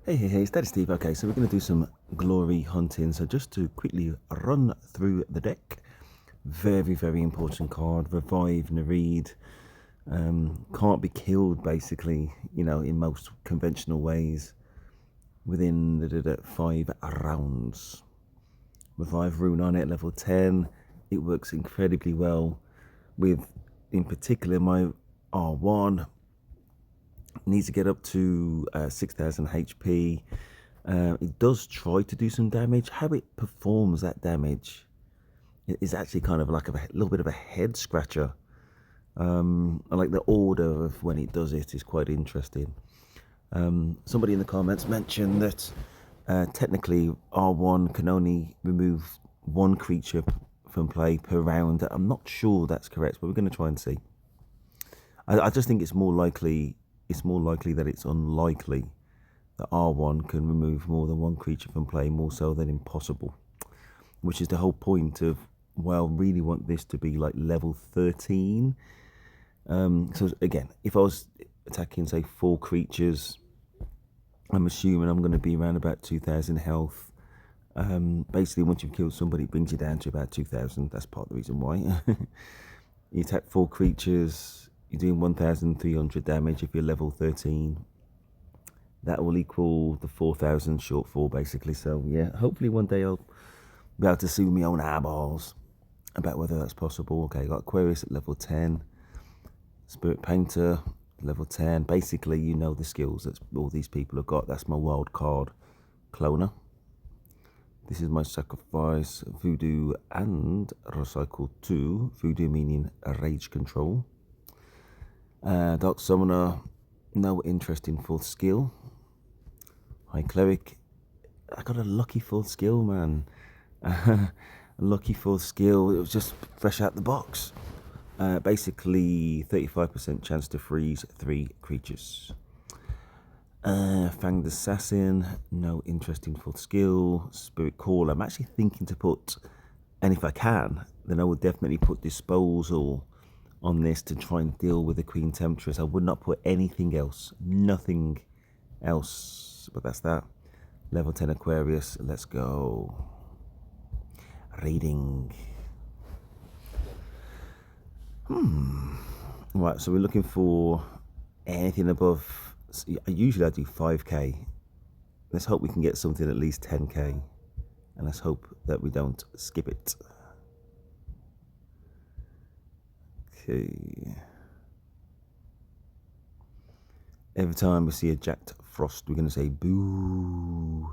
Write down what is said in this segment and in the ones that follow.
Hey, it's Daddy Steve. Okay, so we're going to do some glory hunting. So just to quickly run through the deck. Very important card. Revive Nereid. Can't be killed, basically, in most conventional ways within the 5 rounds. Revive Rune on it, level 10. It works incredibly well with, in particular, my R1. Needs to get up to 6,000 HP. It does try to do some damage. How it performs that damage is actually kind of like a little bit of a head scratcher. I like the order of when it does it is quite interesting. Somebody in the comments mentioned that technically R1 can only remove one creature from play per round. I'm not sure that's correct, but we're going to try and see. I just think it's more likely that it's unlikely that R1 can remove more than one creature from play, more so than impossible, which is the whole point of, well, really want this to be like level 13. So again, if I was attacking, say, 4 creatures, I'm assuming I'm going to be around about 2,000 health. Basically, once you've killed somebody, it brings you down to about 2,000. That's part of the reason why. You attack 4 creatures, you're doing 1,300 damage if you're level 13. That will equal the 4,000 shortfall, basically. So yeah, hopefully one day I'll be able to see with my own eyeballs about whether that's possible. Okay, got Aquarius at level 10, Spirit Painter level 10. Basically, you know the skills that all these people have got. That's my wild card, Cloner. This is my sacrifice, Voodoo and Recycle 2. Voodoo meaning Rage Control. Dark Summoner, no interest in full skill. High Cleric, I got a lucky full skill, man. A lucky full skill. It was just fresh out the box. Basically, 35% chance to freeze 3 creatures. Fanged Assassin, no interest in full skill. Spirit Call, I'm actually thinking to put, and if I can, then I would definitely put Disposal on this to try and deal with the Queen Temptress. I would not put anything else, nothing else, but that's that. Level 10 Aquarius, let's go. Reading. Right, so we're looking for anything above, usually I do 5k. Let's hope we can get something at least 10k, and let's hope that we don't skip it. Okay. Every time we see a Jacked Frost, we're going to say boo.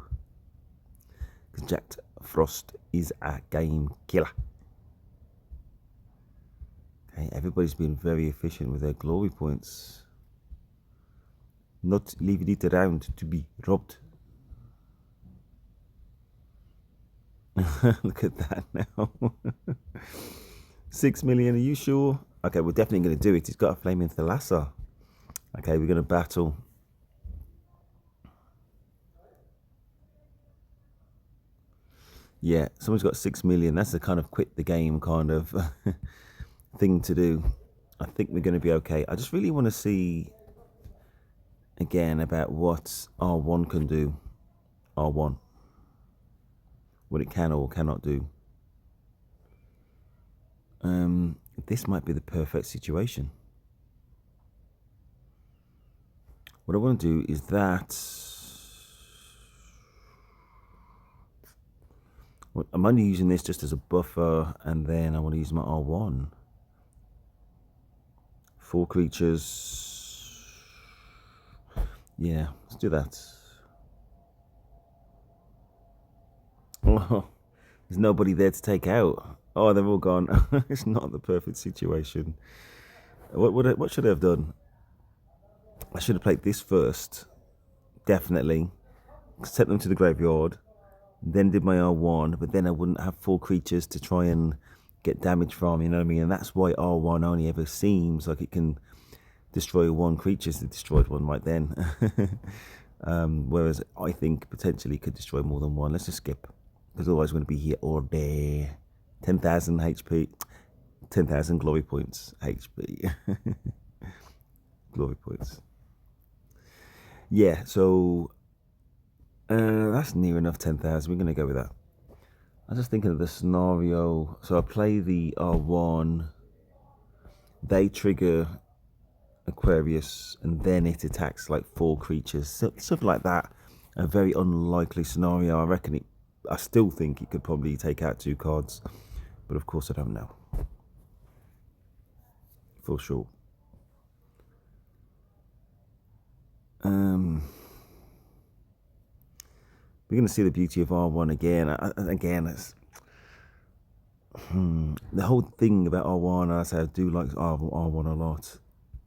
Because Jacked Frost is a game killer. Okay, everybody's been very efficient with their glory points. Not leaving it around to be robbed. Look at that now. 6 million, are you sure? Okay, we're definitely going to do it. He's got a Flaming Thalassa. Okay, we're going to battle. Yeah, someone's got 6 million. That's the kind of quit the game kind of thing to do. I think we're going to be okay. I just really want to see, again, about what R1 can do. R1. What it can or cannot do. This might be the perfect situation. What I want to do is that I'm only using this just as a buffer, and then I want to use my R1. 4 creatures. Yeah, let's do that. Oh, there's nobody there to take out. Oh, they're all gone. It's not the perfect situation. What should I have done? I should have played this first. Definitely. Sent them to the graveyard. Then did my R1. But then I wouldn't have 4 creatures to try and get damage from, you know what I mean? And that's why R1 only ever seems like it can destroy 1 creature. So it destroyed 1 right then. Whereas I think potentially could destroy more than 1. Let's just skip. Because otherwise we're going to be here all day. 10,000 HP. 10,000 glory points HP. Glory points. Yeah, so That's near enough 10,000. We're going to go with that. I'm just thinking of the scenario. So I play the R1. They trigger Aquarius, and then it attacks like 4 creatures. So, something like that. A very unlikely scenario. I reckon it. I still think it could probably take out 2 cards. But of course I don't know. For sure. We're going to see the beauty of R1 again. Again, it's the whole thing about R1. I say I do like R1 a lot.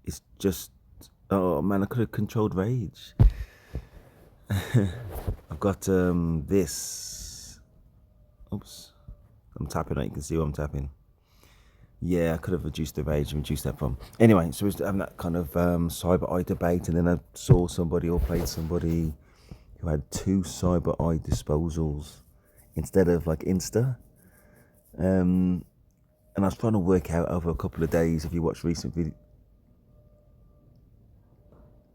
It's just, oh man, I could have controlled Rage. I've got this. Oops, I'm tapping. You can see what I'm tapping. Yeah, I could have reduced the Rage and reduced that from. Anyway, so we're having that kind of Cyber Eye debate, and then I saw somebody or played somebody who had 2 Cyber Eye disposals instead of like Insta. And I was trying to work out over a couple of days, if you watch recent videos.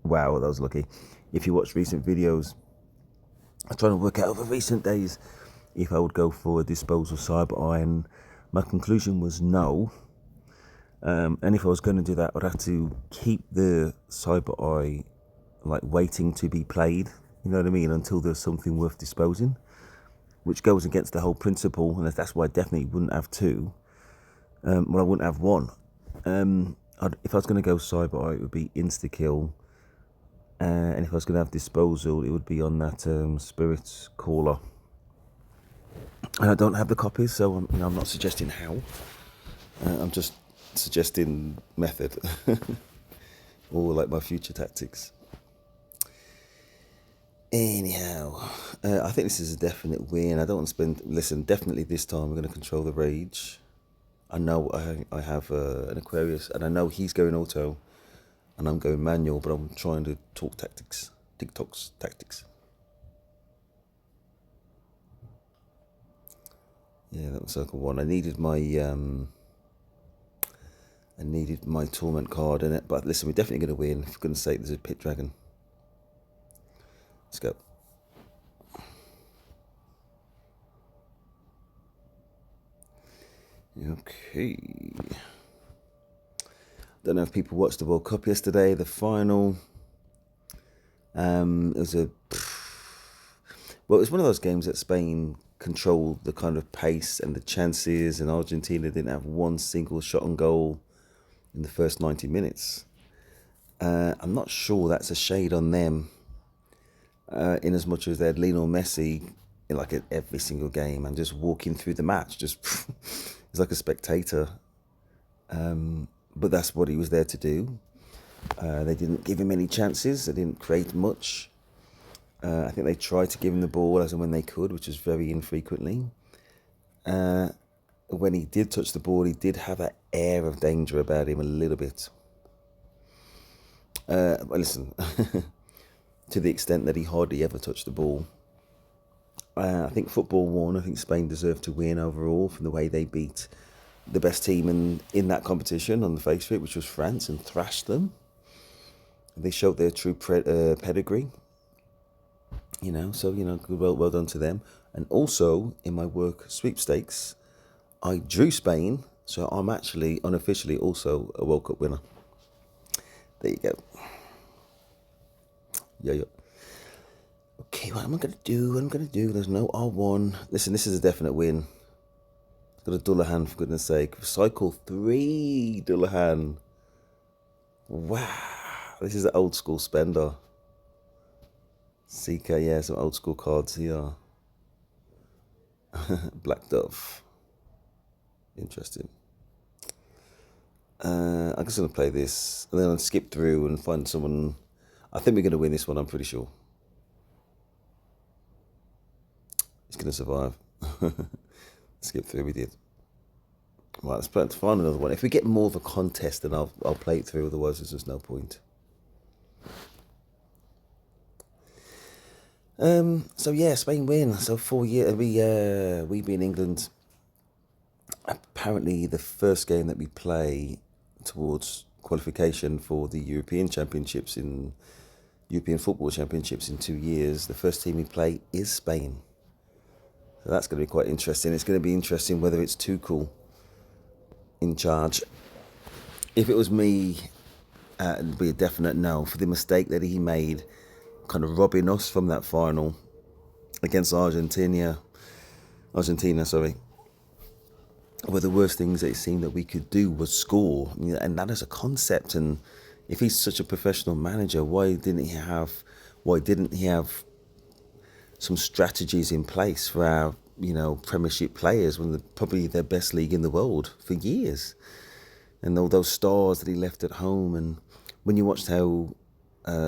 Wow, that was lucky. If you watch recent videos, I was trying to work out over recent days if I would go for a disposal Cyber Eye, and my conclusion was no. And if I was going to do that, I'd have to keep the Cyber Eye like waiting to be played, you know what I mean, until there's something worth disposing, which goes against the whole principle, and that's why I definitely wouldn't have 2. Well, I wouldn't have 1. If I was going to go Cyber Eye, it would be insta-kill, and if I was going to have disposal, it would be on that Spirit Caller. And I don't have the copies, so I'm not suggesting how. I'm just suggesting method, or like my future tactics. Anyhow, I think this is a definite win. I don't want to spend. Listen, definitely this time we're going to control the Rage. I know I have an Aquarius, and I know he's going auto, and I'm going manual, but I'm trying to talk tactics, TikTok's tactics. Yeah, that was circle 1. I needed my Torment card in it, but listen, we're definitely going to win. For goodness sake, there's a Pit Dragon. Let's go. Okay. Don't know if people watched the World Cup yesterday, the final. It was it was one of those games that Spain controlled the kind of pace and the chances, and Argentina didn't have one single shot on goal in the first 90 minutes. I'm not sure that's a shade on them, in as much as they had Lionel Messi in like every single game and just walking through the match, just he's like a spectator. But that's what he was there to do. They didn't give him any chances. They didn't create much. I think they tried to give him the ball as and when they could, which was very infrequently. When he did touch the ball, he did have that air of danger about him a little bit. But listen, to the extent that he hardly ever touched the ball. I think football won. I think Spain deserved to win overall from the way they beat the best team in that competition on the face of it, which was France, and thrashed them. They showed their true pedigree. So well done to them. And also in my work sweepstakes, I drew Spain, so I'm actually unofficially also a World Cup winner. There you go. Yeah. Okay, what am I going to do? There's no R1. Listen, this is a definite win. Got a Dullahan, for goodness sake. Cycle 3 Dullahan. Wow. This is an old school spender. CK, yeah, some old school cards here. Black Dove. Interesting. I'm just going to play this, and then I'll skip through and find someone. I think we're going to win this one, I'm pretty sure. He's going to survive. Skip through, we did. Right, let's find another one. If we get more of a contest, then I'll play it through, otherwise there's just no point. So yeah, Spain win. So 4 years, we be in England. Apparently the first game that we play towards qualification for the European Championships in European Football Championships in 2 years. The first team we play is Spain. So that's going to be quite interesting. It's going to be interesting whether it's Tuchel in charge. If it was me, it'd be a definite no for the mistake that he made, kind of robbing us from that final against Argentina, sorry. One of the worst things that it seemed that we could do was score, and that is a concept. And if he's such a professional manager, why didn't he have some strategies in place for our, Premiership players, when they're probably their best league in the world for years, and all those stars that he left at home. And when you watched how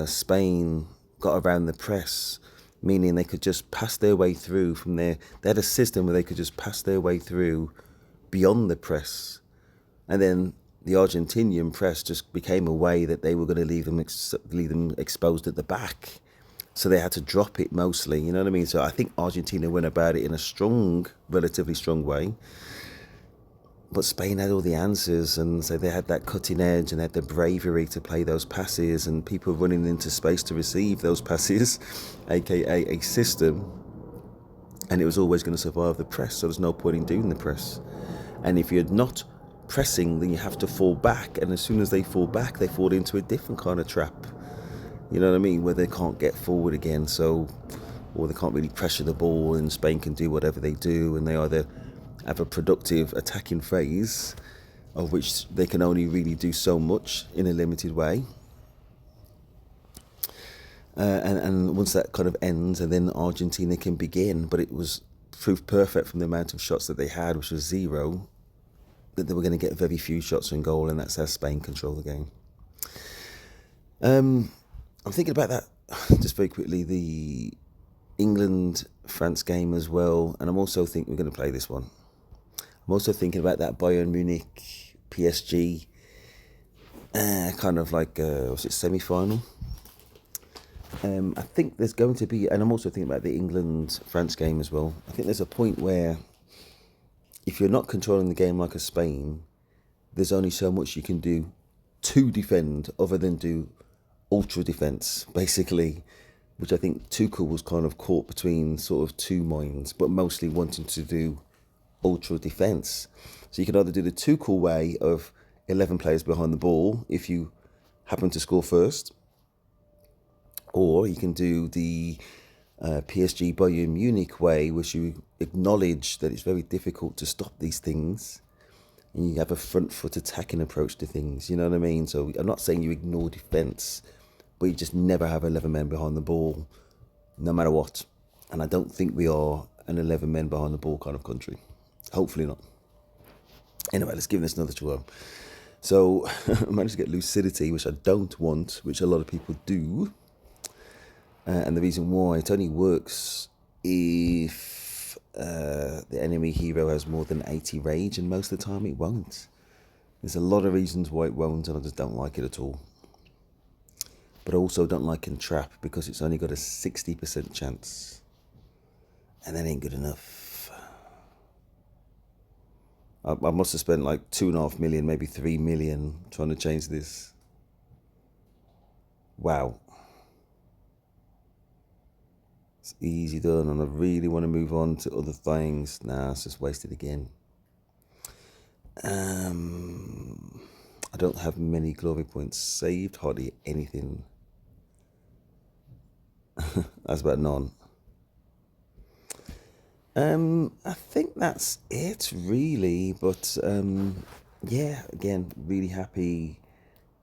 Spain got around the press, meaning they could just pass their way through from there. They had a system where they could just pass their way through beyond the press, and then the Argentinian press just became a way that they were going to leave them exposed at the back, so they had to drop it mostly. You know what I mean? So I think Argentina went about it in a relatively strong way, but Spain had all the answers, and so they had that cutting edge and they had the bravery to play those passes, and people running into space to receive those passes, aka a system, and it was always going to survive the press. So there's no point in doing the press. And if you're not pressing, then you have to fall back. And as soon as they fall back, they fall into a different kind of trap. You know what I mean? Where they can't get forward again. Or they can't really pressure the ball, and Spain can do whatever they do. And they either have a productive attacking phase, of which they can only really do so much in a limited way. And once that kind of ends, and then Argentina can begin. But it was proved perfect from the amount of shots that they had, which was 0, that they were going to get very few shots on goal, and that's how Spain control the game. I'm thinking about that just very quickly, the England-France game as well, and I'm also thinking we're going to play this one. I'm also thinking about that Bayern Munich PSG, kind of like semi-final. I think there's going to be, and I'm also thinking about the England-France game as well. I think there's a point where, if you're not controlling the game like a Spain, there's only so much you can do to defend, other than do ultra defense, basically, which I think Tuchel was kind of caught between sort of two minds, but mostly wanting to do ultra defense. So you can either do the Tuchel way of 11 players behind the ball if you happen to score first, or you can do the PSG Bayern Munich way, which you acknowledge that it's very difficult to stop these things, and you have a front foot attacking approach to things. You know what I mean? So I'm not saying you ignore defence, but you just never have 11 men behind the ball, no matter what. And I don't think we are an 11 men behind the ball kind of country. Hopefully not. Anyway, let's give this another try. So I managed to get lucidity, which I don't want, which a lot of people do. And the reason why, it only works if the enemy hero has more than 80 rage, and most of the time it won't. There's a lot of reasons why it won't, and I just don't like it at all. But I also don't like Entrap, because it's only got a 60% chance. And that ain't good enough. I must have spent like 2.5 million, maybe 3 million trying to change this. Wow. It's easy done, and I really want to move on to other things. Nah, it's just wasted again. I don't have many glory points saved, hardly anything. That's about none. I think that's it, really. But yeah, again, really happy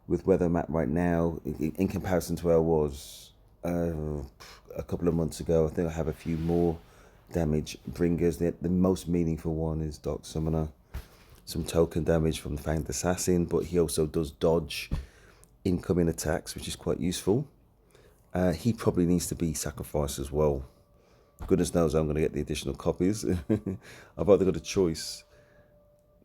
with where I'm at right now in comparison to where I was a couple of months ago. I think I have a few more damage bringers. The most meaningful one is Dark Summoner. Some token damage from the Fanged Assassin, but he also does dodge incoming attacks, which is quite useful. He probably needs to be sacrificed as well. Goodness knows I'm going to get the additional copies. I've either got a choice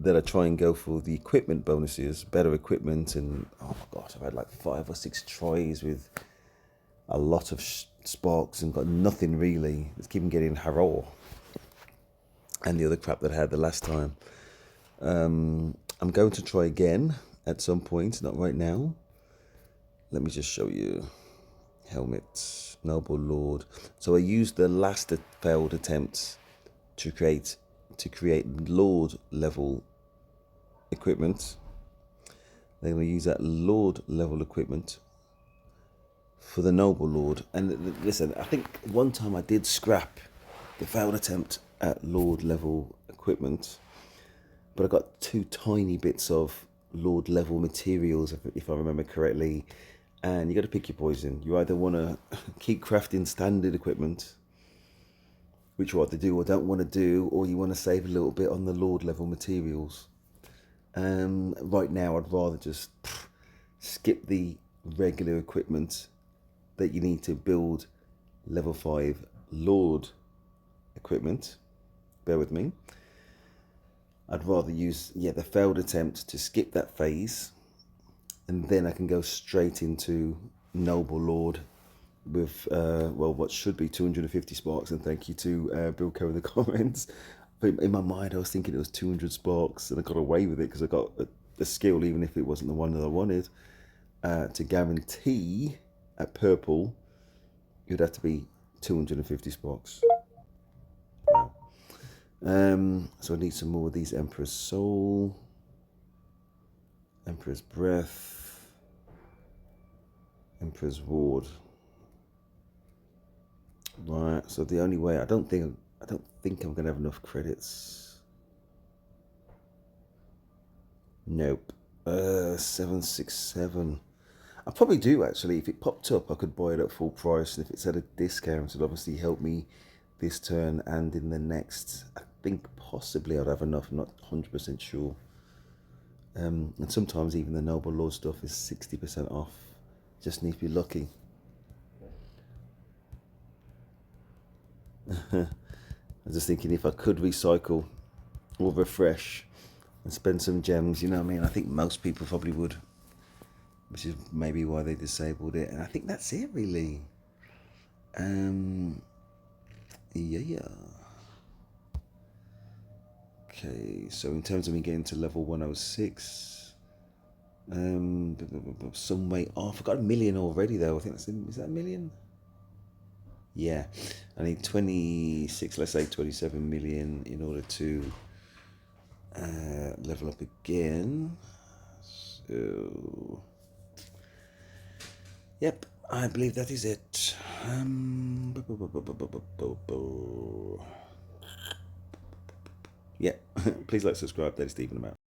that I try and go for the equipment bonuses, better equipment, and oh my gosh, I've had like 5 or 6 tries with a lot of sparks and got nothing really. Let's keep on getting Harrow and the other crap that I had the last time. I'm going to try again at some point, not right now. Let me just show you. Helmet, Noble Lord. So I used the last failed attempt to create Lord level equipment. They're going to use that Lord level equipment for the Noble Lord. And listen, I think one time I did scrap the failed attempt at Lord level equipment, but I got 2 tiny bits of Lord level materials, if I remember correctly. And you got to pick your poison. You either want to keep crafting standard equipment, which you either do or don't want to do, or you want to save a little bit on the Lord level materials. Right now, I'd rather just skip the regular equipment that you need to build level 5 Lord equipment. Bear with me. I'd rather use the failed attempt to skip that phase, and then I can go straight into Noble Lord with what should be 250 sparks. And thank you to Bill Coe in the comments. But in my mind, I was thinking it was 200 sparks, and I got away with it because I got a skill, even if it wasn't the one that I wanted. To guarantee at purple, it'd have to be 250 sparks. Wow. So I need some more of these Emperor's Soul, Emperor's Breath, Emperor's Ward. Right. So the only way, I don't think I'm gonna have enough credits. Nope. 767. I probably do actually. If it popped up, I could buy it at full price, and if it's at a discount, it'd obviously help me this turn and in the next. I think possibly I'd have enough. I'm not 100% sure. And sometimes even the Noble Lord stuff is 60% off. Just need to be lucky. I was just thinking if I could recycle or refresh and spend some gems, you know what I mean? I think most people probably would, which is maybe why they disabled it. And I think that's it, really. Yeah. Okay, so in terms of me getting to level 106, some way off. I got 1 million already, though. I think is that 1 million? Yeah, I need 26, let's say 27 million in order to level up again. So, yep, I believe that is it. Yeah, please like, subscribe. That is Stephen. I'm out.